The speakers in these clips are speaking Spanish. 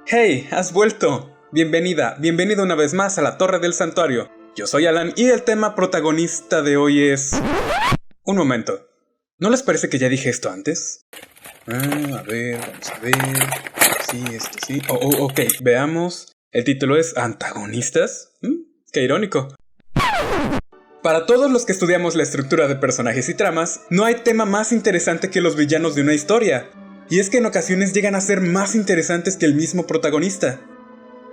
¡Hey! ¡Has vuelto! Bienvenida, bienvenido una vez más a la Torre del Santuario. Yo soy Alan y el tema protagonista de hoy es... Un momento. ¿No les parece que ya dije esto antes? A ver, vamos a ver... Sí, esto sí... Ok, veamos. El título es ¿Antagonistas? ¡Qué irónico! Para todos los que estudiamos la estructura de personajes y tramas, no hay tema más interesante que los villanos de una historia. Y es que en ocasiones llegan a ser más interesantes que el mismo protagonista.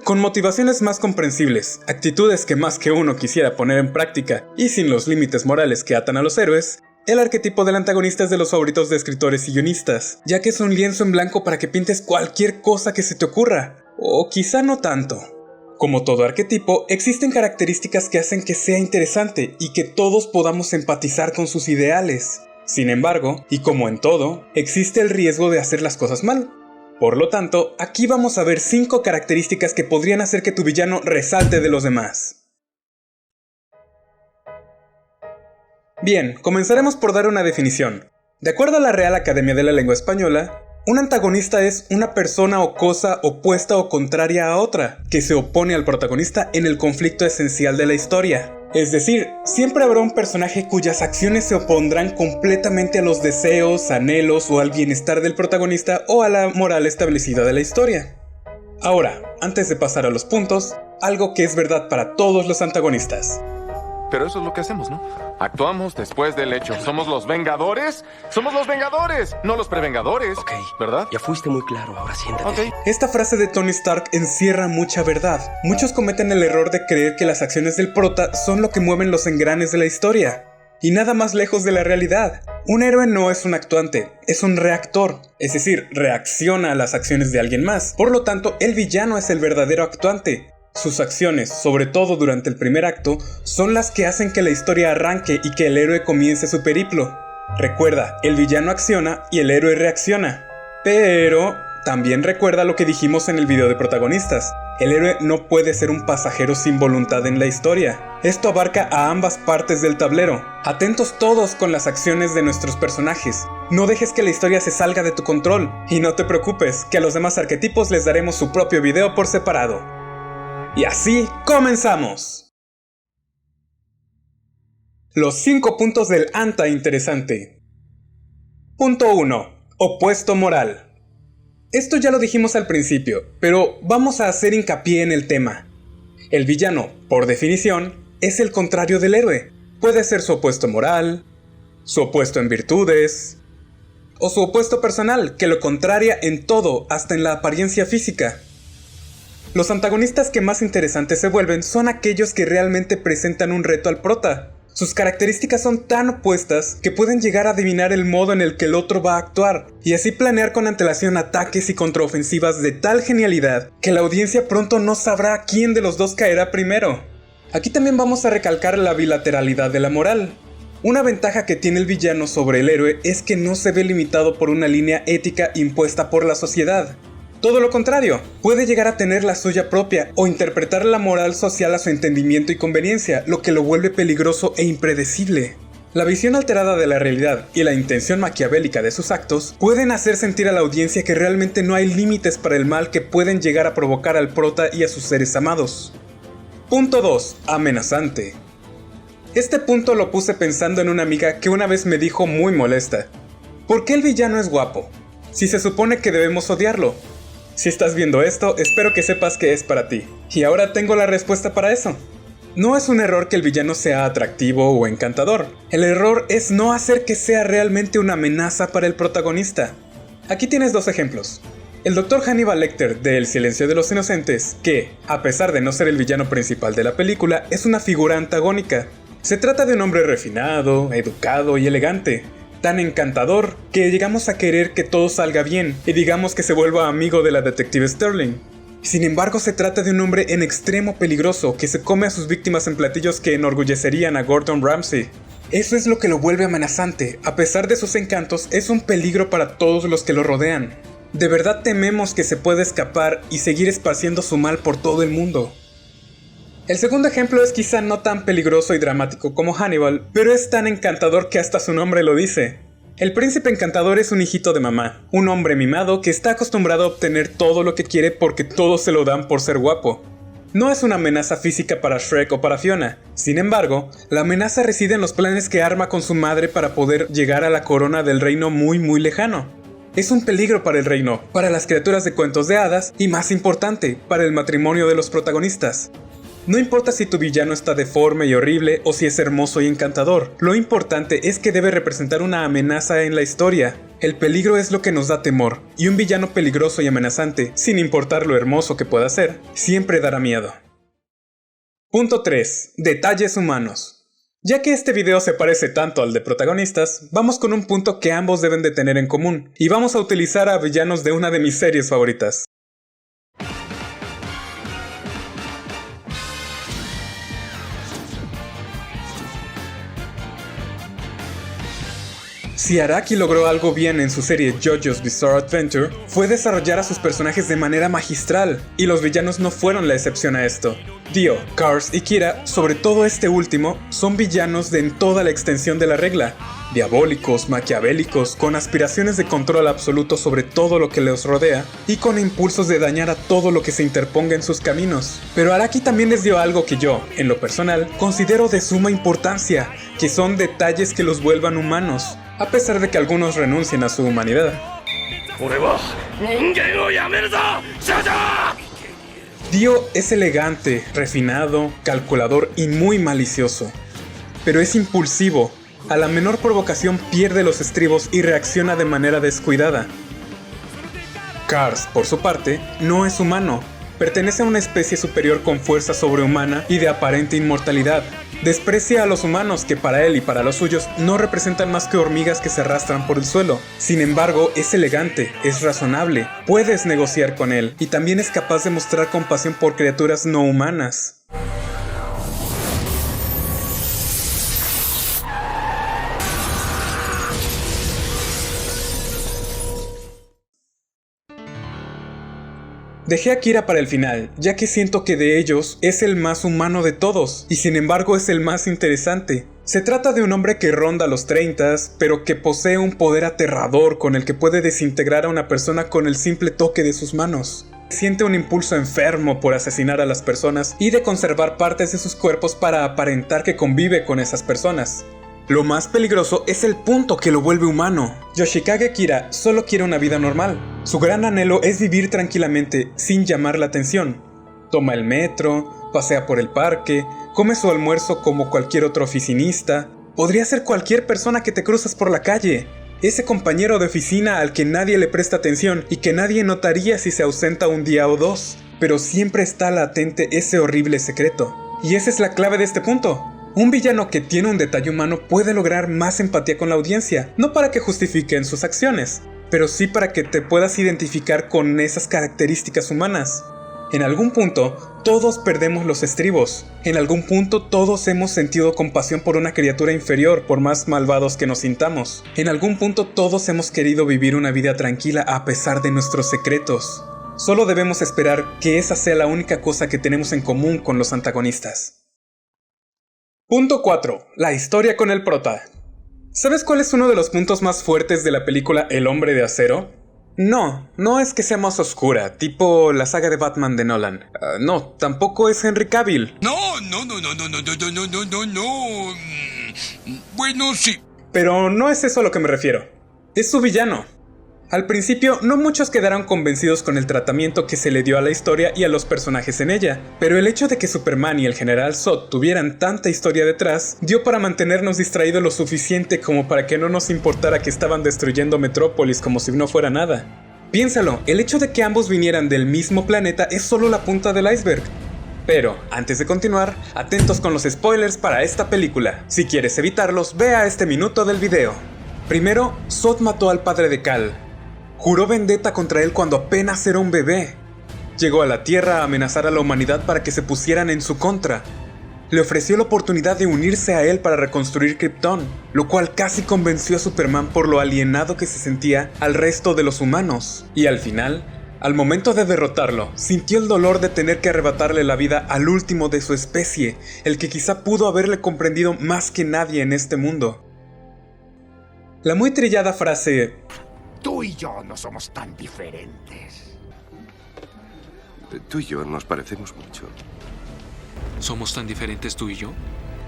Con motivaciones más comprensibles, actitudes que más que uno quisiera poner en práctica, y sin los límites morales que atan a los héroes, el arquetipo del antagonista es de los favoritos de escritores y guionistas, ya que es un lienzo en blanco para que pintes cualquier cosa que se te ocurra, o quizá no tanto. Como todo arquetipo, existen características que hacen que sea interesante y que todos podamos empatizar con sus ideales. Sin embargo, y como en todo, existe el riesgo de hacer las cosas mal. Por lo tanto, aquí vamos a ver 5 características que podrían hacer que tu villano resalte de los demás. Bien, comenzaremos por dar una definición. De acuerdo a la Real Academia de la Lengua Española, un antagonista es una persona o cosa opuesta o contraria a otra, que se opone al protagonista en el conflicto esencial de la historia. Es decir, siempre habrá un personaje cuyas acciones se opondrán completamente a los deseos, anhelos o al bienestar del protagonista o a la moral establecida de la historia. Ahora, antes de pasar a los puntos, algo que es verdad para todos los antagonistas. Pero eso es lo que hacemos, ¿no? Actuamos después del hecho. ¿Somos los vengadores? ¡Somos los vengadores! No los prevengadores. Ok, ¿verdad? Ya fuiste muy claro, ahora siéntate. Ok. Esta frase de Tony Stark encierra mucha verdad. Muchos cometen el error de creer que las acciones del prota son lo que mueven los engranes de la historia. Y nada más lejos de la realidad. Un héroe no es un actuante, es un reactor. Es decir, reacciona a las acciones de alguien más. Por lo tanto, el villano es el verdadero actuante. Sus acciones, sobre todo durante el primer acto, son las que hacen que la historia arranque y que el héroe comience su periplo. Recuerda, el villano acciona y el héroe reacciona. Pero también recuerda lo que dijimos en el video de protagonistas. El héroe no puede ser un pasajero sin voluntad en la historia. Esto abarca a ambas partes del tablero. Atentos todos con las acciones de nuestros personajes. No dejes que la historia se salga de tu control. Y no te preocupes, que a los demás arquetipos les daremos su propio video por separado. Y así comenzamos. Los 5 puntos del anta interesante. Punto 1. Opuesto moral. Esto ya lo dijimos al principio, pero vamos a hacer hincapié en el tema. El villano, por definición, es el contrario del héroe. Puede ser su opuesto moral, su opuesto en virtudes, o su opuesto personal, que lo contraria en todo, hasta en la apariencia física. Los antagonistas que más interesantes se vuelven son aquellos que realmente presentan un reto al prota. Sus características son tan opuestas que pueden llegar a adivinar el modo en el que el otro va a actuar, y así planear con antelación ataques y contraofensivas de tal genialidad que la audiencia pronto no sabrá quién de los dos caerá primero. Aquí también vamos a recalcar la bilateralidad de la moral. Una ventaja que tiene el villano sobre el héroe es que no se ve limitado por una línea ética impuesta por la sociedad. Todo lo contrario, puede llegar a tener la suya propia o interpretar la moral social a su entendimiento y conveniencia, lo que lo vuelve peligroso e impredecible. La visión alterada de la realidad y la intención maquiavélica de sus actos pueden hacer sentir a la audiencia que realmente no hay límites para el mal que pueden llegar a provocar al prota y a sus seres amados. Punto 2. Amenazante. Este punto lo puse pensando en una amiga que una vez me dijo muy molesta: ¿por qué el villano es guapo? Si se supone que debemos odiarlo. Si estás viendo esto, espero que sepas que es para ti. Y ahora tengo la respuesta para eso. No es un error que el villano sea atractivo o encantador. El error es no hacer que sea realmente una amenaza para el protagonista. Aquí tienes 2 ejemplos. El Dr. Hannibal Lecter de El silencio de los inocentes, que, a pesar de no ser el villano principal de la película, es una figura antagónica. Se trata de un hombre refinado, educado y elegante. Tan encantador que llegamos a querer que todo salga bien y digamos que se vuelva amigo de la detective Sterling. Sin embargo, se trata de un hombre en extremo peligroso que se come a sus víctimas en platillos que enorgullecerían a Gordon Ramsay. Eso es lo que lo vuelve amenazante. A pesar de sus encantos, es un peligro para todos los que lo rodean. De verdad tememos que se pueda escapar y seguir esparciendo su mal por todo el mundo. El segundo ejemplo es quizá no tan peligroso y dramático como Hannibal, pero es tan encantador que hasta su nombre lo dice. El príncipe encantador es un hijito de mamá, un hombre mimado que está acostumbrado a obtener todo lo que quiere porque todos se lo dan por ser guapo. No es una amenaza física para Shrek o para Fiona. Sin embargo, la amenaza reside en los planes que arma con su madre para poder llegar a la corona del reino muy lejano. Es un peligro para el reino, para las criaturas de cuentos de hadas y, más importante, para el matrimonio de los protagonistas. No importa si tu villano está deforme y horrible o si es hermoso y encantador, lo importante es que debe representar una amenaza en la historia. El peligro es lo que nos da temor, y un villano peligroso y amenazante, sin importar lo hermoso que pueda ser, siempre dará miedo. Punto 3. Detalles humanos. Ya que este video se parece tanto al de protagonistas, vamos con un punto que ambos deben de tener en común, y vamos a utilizar a villanos de una de mis series favoritas. Si Araki logró algo bien en su serie JoJo's Bizarre Adventure, fue desarrollar a sus personajes de manera magistral, y los villanos no fueron la excepción a esto. Dio, Cars y Kira, sobre todo este último, son villanos en toda la extensión de la regla. Diabólicos, maquiavélicos, con aspiraciones de control absoluto sobre todo lo que les rodea, y con impulsos de dañar a todo lo que se interponga en sus caminos. Pero Araki también les dio algo que yo, en lo personal, considero de suma importancia, que son detalles que los vuelvan humanos, a pesar de que algunos renuncien a su humanidad. Dio es elegante, refinado, calculador y muy malicioso, pero es impulsivo. A la menor provocación pierde los estribos y reacciona de manera descuidada. Cars, por su parte, no es humano. Pertenece a una especie superior con fuerza sobrehumana y de aparente inmortalidad. Desprecia a los humanos que para él y para los suyos no representan más que hormigas que se arrastran por el suelo. Sin embargo, es elegante, es razonable, puedes negociar con él y también es capaz de mostrar compasión por criaturas no humanas. Dejé a Kira para el final, ya que siento que de ellos es el más humano de todos, y sin embargo es el más interesante. Se trata de un hombre que ronda los 30, pero que posee un poder aterrador con el que puede desintegrar a una persona con el simple toque de sus manos. Siente un impulso enfermo por asesinar a las personas y de conservar partes de sus cuerpos para aparentar que convive con esas personas. Lo más peligroso es el punto que lo vuelve humano. Yoshikage Kira solo quiere una vida normal. Su gran anhelo es vivir tranquilamente sin llamar la atención. Toma el metro, pasea por el parque, come su almuerzo como cualquier otro oficinista. Podría ser cualquier persona que te cruzas por la calle. Ese compañero de oficina al que nadie le presta atención y que nadie notaría si se ausenta un día o dos. Pero siempre está latente ese horrible secreto. Y esa es la clave de este punto. Un villano que tiene un detalle humano puede lograr más empatía con la audiencia, no para que justifiquen sus acciones, pero sí para que te puedas identificar con esas características humanas. En algún punto, todos perdemos los estribos. En algún punto, todos hemos sentido compasión por una criatura inferior, por más malvados que nos sintamos. En algún punto, todos hemos querido vivir una vida tranquila a pesar de nuestros secretos. Solo debemos esperar que esa sea la única cosa que tenemos en común con los antagonistas. Punto 4. La historia con el prota. ¿Sabes cuál es uno de los puntos más fuertes de la película El Hombre de Acero? No es que sea más oscura, tipo la saga de Batman de Nolan. No, tampoco es Henry Cavill. No. Bueno, sí. Pero no es eso a lo que me refiero. Es su villano. Al principio, no muchos quedaron convencidos con el tratamiento que se le dio a la historia y a los personajes en ella, pero el hecho de que Superman y el General Zod tuvieran tanta historia detrás, dio para mantenernos distraídos lo suficiente como para que no nos importara que estaban destruyendo Metrópolis como si no fuera nada. Piénsalo, el hecho de que ambos vinieran del mismo planeta es solo la punta del iceberg. Pero, antes de continuar, atentos con los spoilers para esta película. Si quieres evitarlos, ve a este minuto del video. Primero, Zod mató al padre de Kal. Juró vendetta contra él cuando apenas era un bebé. Llegó a la Tierra a amenazar a la humanidad para que se pusieran en su contra. Le ofreció la oportunidad de unirse a él para reconstruir Krypton, lo cual casi convenció a Superman por lo alienado que se sentía al resto de los humanos. Y al final, al momento de derrotarlo, sintió el dolor de tener que arrebatarle la vida al último de su especie, el que quizá pudo haberle comprendido más que nadie en este mundo. La muy trillada frase Tú y yo no somos tan diferentes. Tú y yo nos parecemos mucho. ¿Somos tan diferentes tú y yo?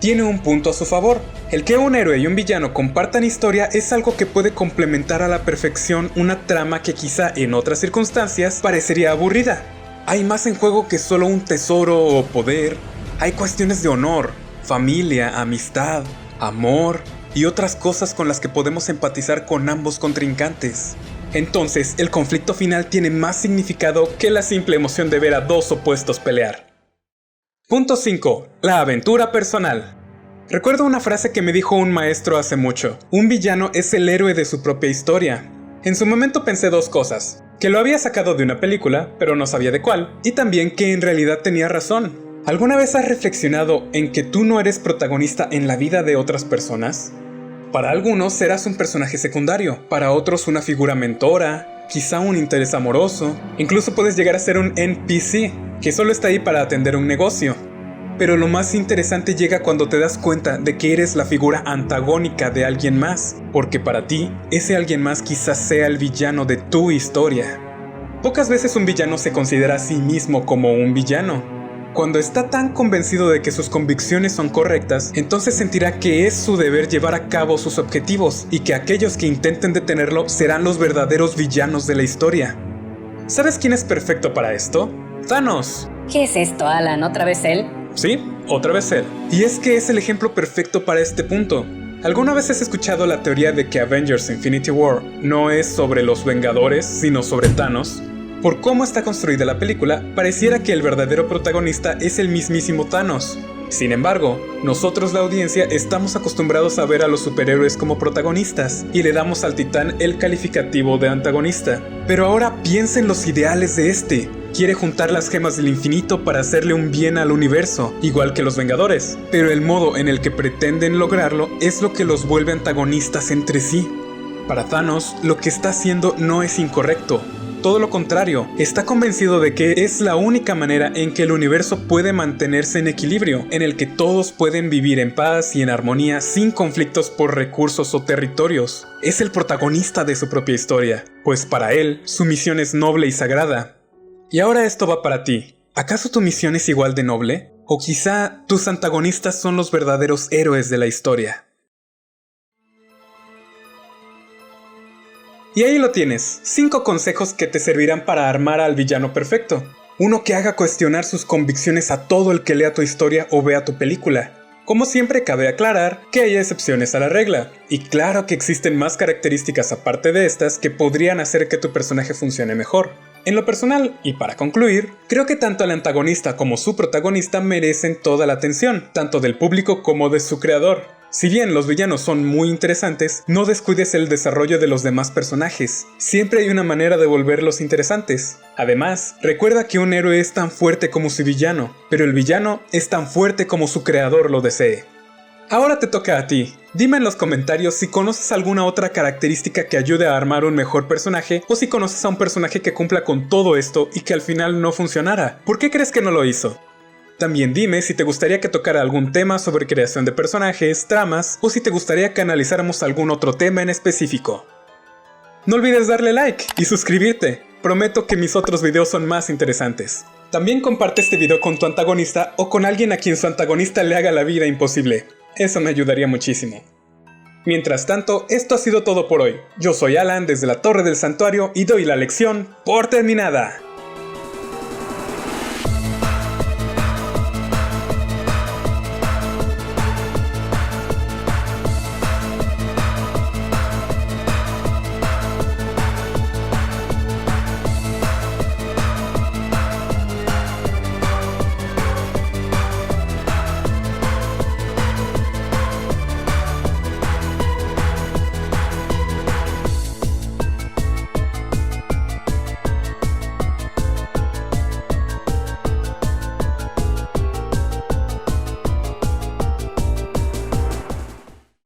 tiene un punto a su favor. El que un héroe y un villano compartan historia es algo que puede complementar a la perfección una trama que quizá en otras circunstancias parecería aburrida. Hay más en juego que solo un tesoro o poder. Hay cuestiones de honor, familia, amistad, amor y otras cosas con las que podemos empatizar con ambos contrincantes. Entonces, el conflicto final tiene más significado que la simple emoción de ver a dos opuestos pelear. Punto 5. La aventura personal. Recuerdo una frase que me dijo un maestro hace mucho. Un villano es el héroe de su propia historia. En su momento pensé dos cosas. Que lo había sacado de una película, pero no sabía de cuál. Y también que en realidad tenía razón. ¿Alguna vez has reflexionado en que tú no eres protagonista en la vida de otras personas? Para algunos serás un personaje secundario, para otros una figura mentora, quizá un interés amoroso, incluso puedes llegar a ser un NPC, que solo está ahí para atender un negocio. Pero lo más interesante llega cuando te das cuenta de que eres la figura antagónica de alguien más, porque para ti, ese alguien más quizás sea el villano de tu historia. Pocas veces un villano se considera a sí mismo como un villano. Cuando está tan convencido de que sus convicciones son correctas, entonces sentirá que es su deber llevar a cabo sus objetivos y que aquellos que intenten detenerlo serán los verdaderos villanos de la historia. ¿Sabes quién es perfecto para esto? Thanos. ¿Qué es esto, Alan? ¿Otra vez él? Sí, otra vez él. Y es que es el ejemplo perfecto para este punto. ¿Alguna vez has escuchado la teoría de que Avengers Infinity War no es sobre los Vengadores, sino sobre Thanos? Por cómo está construida la película, pareciera que el verdadero protagonista es el mismísimo Thanos. Sin embargo, nosotros la audiencia estamos acostumbrados a ver a los superhéroes como protagonistas y le damos al titán el calificativo de antagonista. Pero ahora piensa en los ideales de este. Quiere juntar las gemas del infinito para hacerle un bien al universo, igual que los Vengadores. Pero el modo en el que pretenden lograrlo es lo que los vuelve antagonistas entre sí. Para Thanos, lo que está haciendo no es incorrecto. Todo lo contrario, está convencido de que es la única manera en que el universo puede mantenerse en equilibrio, en el que todos pueden vivir en paz y en armonía sin conflictos por recursos o territorios. Es el protagonista de su propia historia, pues para él, su misión es noble y sagrada. Y ahora esto va para ti. ¿Acaso tu misión es igual de noble? ¿O quizá tus antagonistas son los verdaderos héroes de la historia? Y ahí lo tienes, 5 consejos que te servirán para armar al villano perfecto. Uno que haga cuestionar sus convicciones a todo el que lea tu historia o vea tu película. Como siempre, cabe aclarar que hay excepciones a la regla, y claro que existen más características aparte de estas que podrían hacer que tu personaje funcione mejor. En lo personal, y para concluir, creo que tanto el antagonista como su protagonista merecen toda la atención, tanto del público como de su creador. Si bien los villanos son muy interesantes, no descuides el desarrollo de los demás personajes. Siempre hay una manera de volverlos interesantes. Además, recuerda que un héroe es tan fuerte como su villano, pero el villano es tan fuerte como su creador lo desee. Ahora te toca a ti. Dime en los comentarios si conoces alguna otra característica que ayude a armar un mejor personaje, o si conoces a un personaje que cumpla con todo esto y que al final no funcionara. ¿Por qué crees que no lo hizo? También dime si te gustaría que tocara algún tema sobre creación de personajes, tramas, o si te gustaría que analizáramos algún otro tema en específico. No olvides darle like y suscribirte. Prometo que mis otros videos son más interesantes. También comparte este video con tu antagonista o con alguien a quien su antagonista le haga la vida imposible. Eso me ayudaría muchísimo. Mientras tanto, esto ha sido todo por hoy. Yo soy Alan desde la Torre del Santuario y doy la lección por terminada.